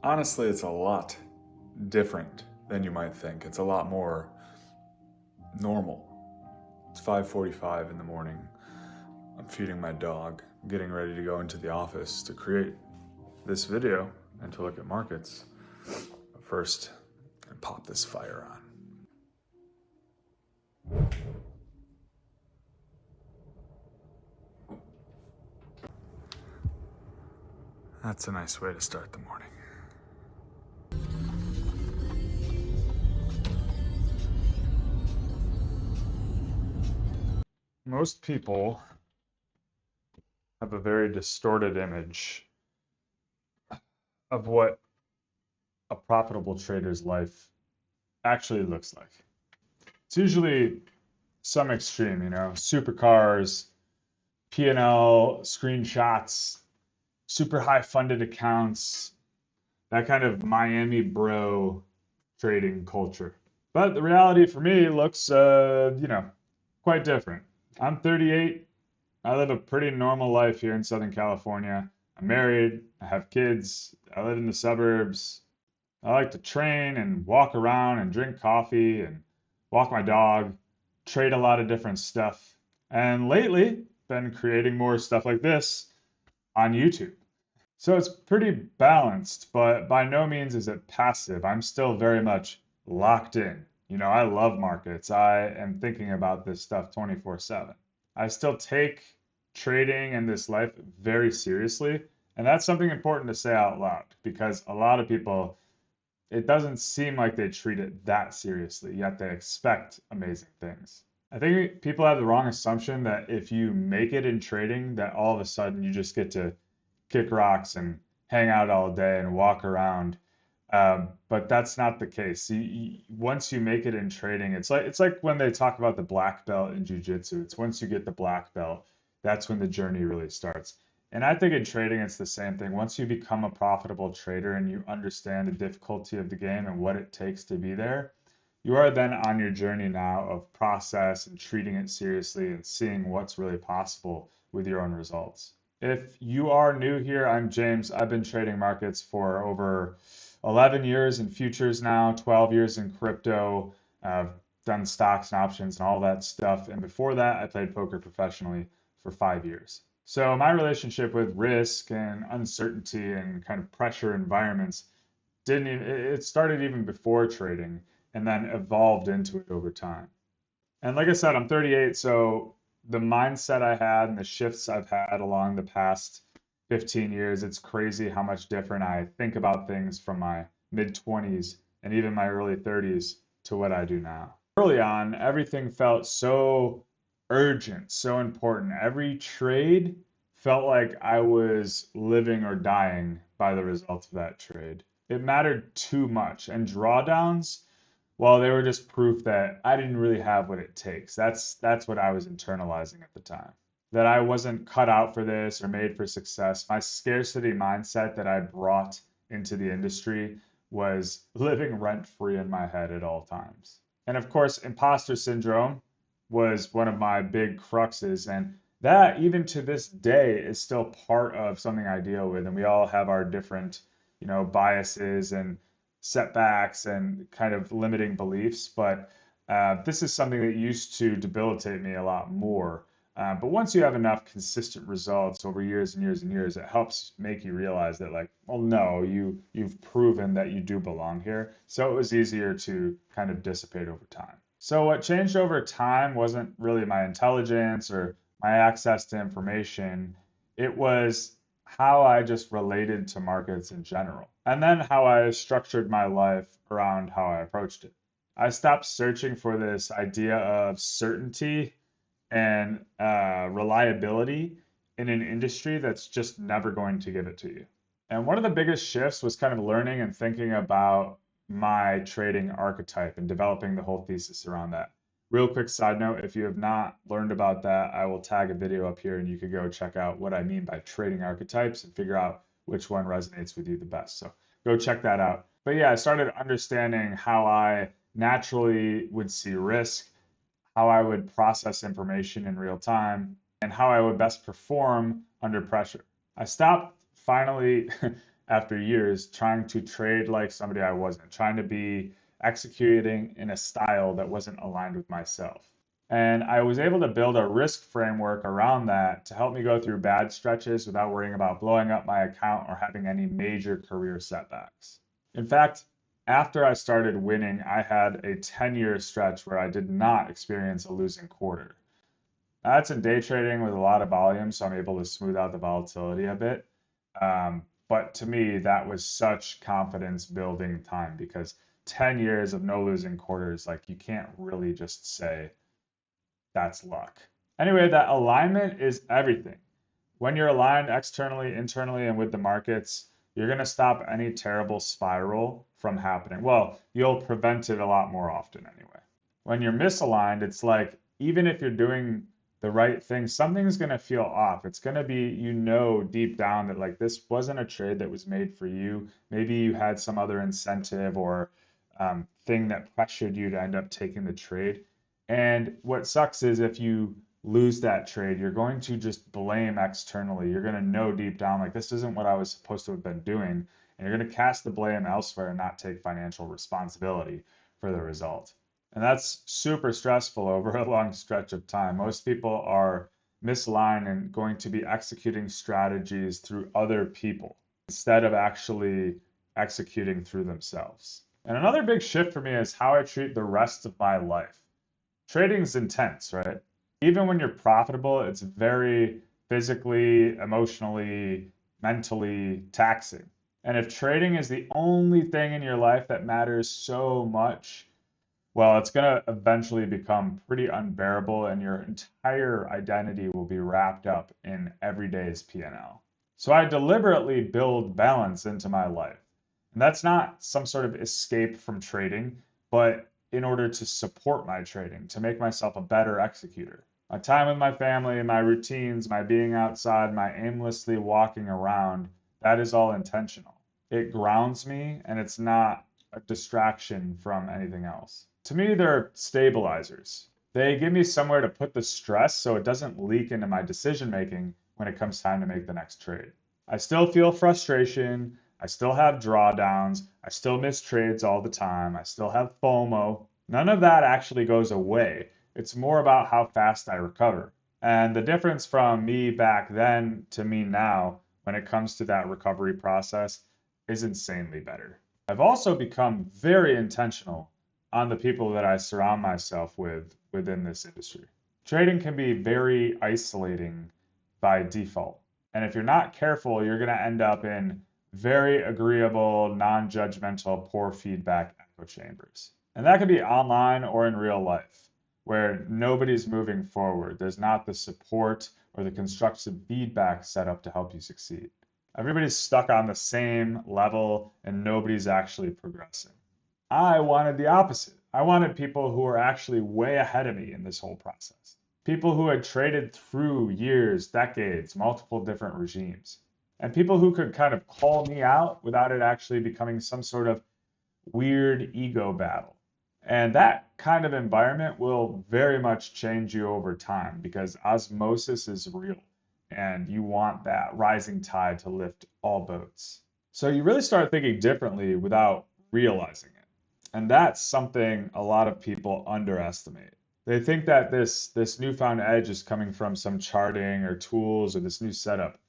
Honestly, it's a lot different than you might think. It's a lot more normal. It's 5:45 in the morning. I'm feeding my dog, getting ready to go into the office to create this video and to look at markets. But first, I pop this fire on. That's a nice way to start the morning. Most people have a very distorted image of what a profitable trader's life actually looks like. It's usually some extreme, supercars, P&L screenshots, super high funded accounts, that kind of Miami bro trading culture. But the reality for me looks, quite different. I'm 38. I live a pretty normal life here in Southern California. I'm married. I have kids. I live in the suburbs. I like to train and walk around and drink coffee and walk my dog, trade a lot of different stuff. And lately, been creating more stuff like this on YouTube. So it's pretty balanced, but by no means is it passive. I'm still very much locked in. I love markets. I am thinking about this stuff 24/7. I still take trading and this life very seriously, and that's something important to say out loud because a lot of people, it doesn't seem like they treat it that seriously, yet they expect amazing things. I think people have the wrong assumption that if you make it in trading, that all of a sudden you just get to kick rocks and hang out all day and walk around. But that's not the case. Once you make it in trading, it's like when they talk about the black belt in jiu-jitsu. It's once you get the black belt, that's when the journey really starts. And I think in trading, it's the same thing. Once you become a profitable trader and you understand the difficulty of the game and what it takes to be there, you are then on your journey now of process and treating it seriously and seeing what's really possible with your own results. If you are new here, I'm James. I've been trading markets for over 11 years in futures now, 12 years in crypto. I've done stocks and options and all that stuff. And before that, I played poker professionally for 5 years. So my relationship with risk and uncertainty and kind of pressure environments didn't even, it started even before trading and then evolved into it over time. And like I said, I'm 38, so the mindset I had and the shifts I've had along the past 15 years, it's crazy how much different I think about things from my mid 20s and even my early 30s to what I do now. Early on, everything felt so urgent, so important. Every trade felt like I was living or dying by the results of that trade. It mattered too much. And drawdowns, well, they were just proof that I didn't really have what it takes. That's what I was internalizing at the time. That I wasn't cut out for this or made for success. My scarcity mindset that I brought into the industry was living rent free in my head at all times. And of course, imposter syndrome was one of my big cruxes. And that, even to this day, is still part of something I deal with. And we all have our different, biases and setbacks and kind of limiting beliefs. But this is something that used to debilitate me a lot more. But once you have enough consistent results over years and years and years, it helps make you realize that, like, well, no, you've proven that you do belong here. So it was easier to kind of dissipate over time. So what changed over time wasn't really my intelligence or my access to information. It was how I just related to markets in general, and then how I structured my life around how I approached it. I stopped searching for this idea of certainty and reliability in an industry that's just never going to give it to you. And one of the biggest shifts was kind of learning and thinking about my trading archetype and developing the whole thesis around that. Real quick side note, if you have not learned about that, I will tag a video up here and you could go check out what I mean by trading archetypes and figure out which one resonates with you the best. So go check that out. But yeah, I started understanding how I naturally would see risk, how I would process information in real time, and how I would best perform under pressure. I stopped finally after years trying to trade like somebody I wasn't, trying to be executing in a style that wasn't aligned with myself. And I was able to build a risk framework around that to help me go through bad stretches without worrying about blowing up my account or having any major career setbacks. In fact, after I started winning, I had a 10-year stretch where I did not experience a losing quarter. That's in day trading with a lot of volume, so I'm able to smooth out the volatility a bit. But to me, that was such confidence building time because 10 years of no losing quarters, like you can't really just say that's luck. Anyway, that alignment is everything. When you're aligned externally, internally, and with the markets, you're going to stop any terrible spiral from happening. Well, you'll prevent it a lot more often anyway. When you're misaligned, it's like even if you're doing the right thing, something's going to feel off. It's going to be, deep down that like this wasn't a trade that was made for you. Maybe you had some other incentive or thing that pressured you to end up taking the trade. And what sucks is if you lose that trade, you're going to just blame externally. You're going to know deep down, like, this isn't what I was supposed to have been doing. And you're going to cast the blame elsewhere and not take financial responsibility for the result. And that's super stressful over a long stretch of time. Most people are misaligned and going to be executing strategies through other people instead of actually executing through themselves. And another big shift for me is how I treat the rest of my life. Trading's intense, right? Even when you're profitable, it's very physically, emotionally, mentally taxing. And if trading is the only thing in your life that matters so much, well, it's going to eventually become pretty unbearable and your entire identity will be wrapped up in every day's P&L. So I deliberately build balance into my life. And that's not some sort of escape from trading, but in order to support my trading, to make myself a better executor. My time with my family, my routines, my being outside, my aimlessly walking around, that is all intentional. It grounds me and it's not a distraction from anything else. To me, they're stabilizers. They give me somewhere to put the stress so it doesn't leak into my decision making when it comes time to make the next trade. I still feel frustration. I still have drawdowns. I still miss trades all the time. I still have FOMO. None of that actually goes away. It's more about how fast I recover. And the difference from me back then to me now when it comes to that recovery process is insanely better. I've also become very intentional on the people that I surround myself with within this industry. Trading can be very isolating by default. And if you're not careful, you're going to end up in very agreeable, non-judgmental, poor feedback echo chambers. And that could be online or in real life, where nobody's moving forward. There's not the support or the constructive feedback set up to help you succeed. Everybody's stuck on the same level and nobody's actually progressing. I wanted the opposite. I wanted people who were actually way ahead of me in this whole process. People who had traded through years, decades, multiple different regimes. And people who could kind of call me out without it actually becoming some sort of weird ego battle. And that kind of environment will very much change you over time because osmosis is real and you want that rising tide to lift all boats. So you really start thinking differently without realizing it. And that's something a lot of people underestimate. They think that this newfound edge is coming from some charting or tools or this new setup.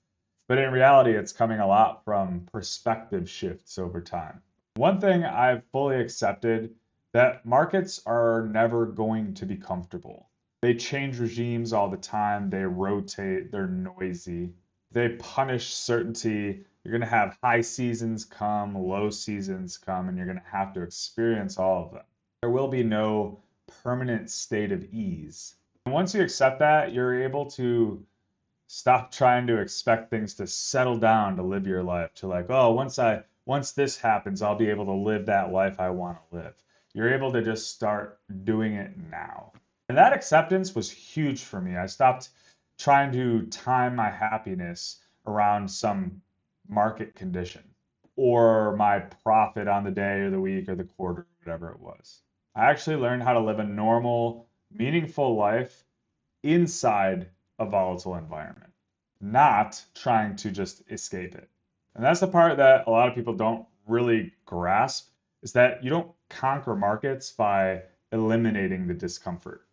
But in reality, it's coming a lot from perspective shifts over time. One thing I've fully accepted that markets are never going to be comfortable. They change regimes all the time, they rotate, they're noisy, they punish certainty. You're going to have high seasons come, low seasons come, and you're going to have to experience all of them. There will be no permanent state of ease. And once you accept that, you're able to stop trying to expect things to settle down to live your life, to like, oh, once this happens, I'll be able to live that life I want to live. You're able to just start doing it now. And that acceptance was huge for me. I stopped trying to time my happiness around some market condition or my profit on the day or the week or the quarter, or whatever it was. I actually learned how to live a normal, meaningful life inside a volatile environment, not trying to just escape it. And that's the part that a lot of people don't really grasp, is that you don't conquer markets by eliminating the discomfort.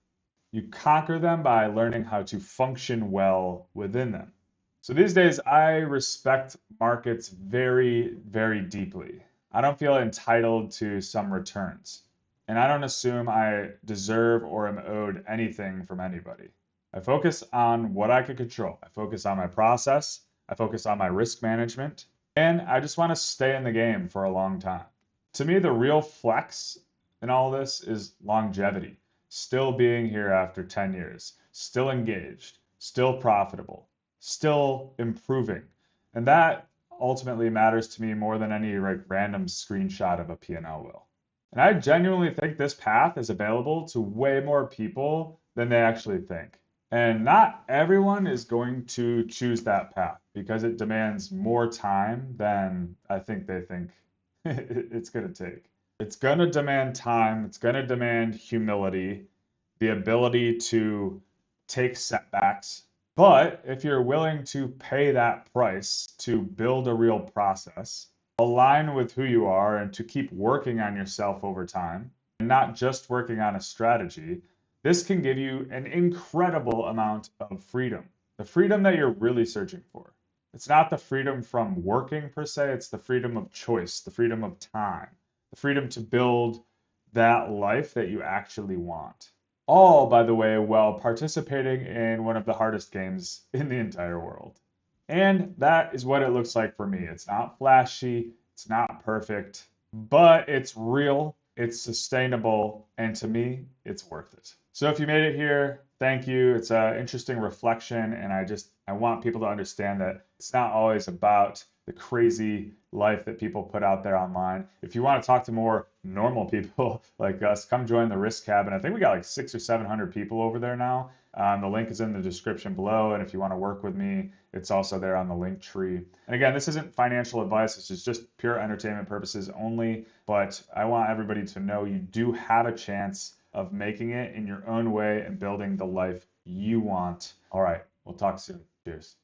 You conquer them by learning how to function well within them. So these days, I respect markets very, very deeply. I don't feel entitled to some returns. And I don't assume I deserve or am owed anything from anybody. I focus on what I can control. I focus on my process. I focus on my risk management. And I just want to stay in the game for a long time. To me, the real flex in all this is longevity. Still being here after 10 years, still engaged, still profitable, still improving. And that ultimately matters to me more than any like random screenshot of a P&L will. And I genuinely think this path is available to way more people than they actually think. And not everyone is going to choose that path because it demands more time than I think they think it's going to take. It's going to demand time, it's going to demand humility, the ability to take setbacks. But if you're willing to pay that price to build a real process, align with who you are, and to keep working on yourself over time, and not just working on a strategy, this can give you an incredible amount of freedom. The freedom that you're really searching for. It's not the freedom from working per se, it's the freedom of choice, the freedom of time, the freedom to build that life that you actually want. All, by the way, while participating in one of the hardest games in the entire world. And that is what it looks like for me. It's not flashy, it's not perfect, but it's real, it's sustainable, and to me, it's worth it. So if you made it here, thank you. It's an interesting reflection, and I want people to understand that it's not always about the crazy life that people put out there online. If you want to talk to more normal people like us, come join the Risk Cabin. I think we got like 600 or 700 people over there now. The link is in the description below, and if you want to work with me, it's also there on the link tree. And again, this isn't financial advice. This is just pure entertainment purposes only. But I want everybody to know you do have a chance of making it in your own way and building the life you want. All right, we'll talk soon. Cheers.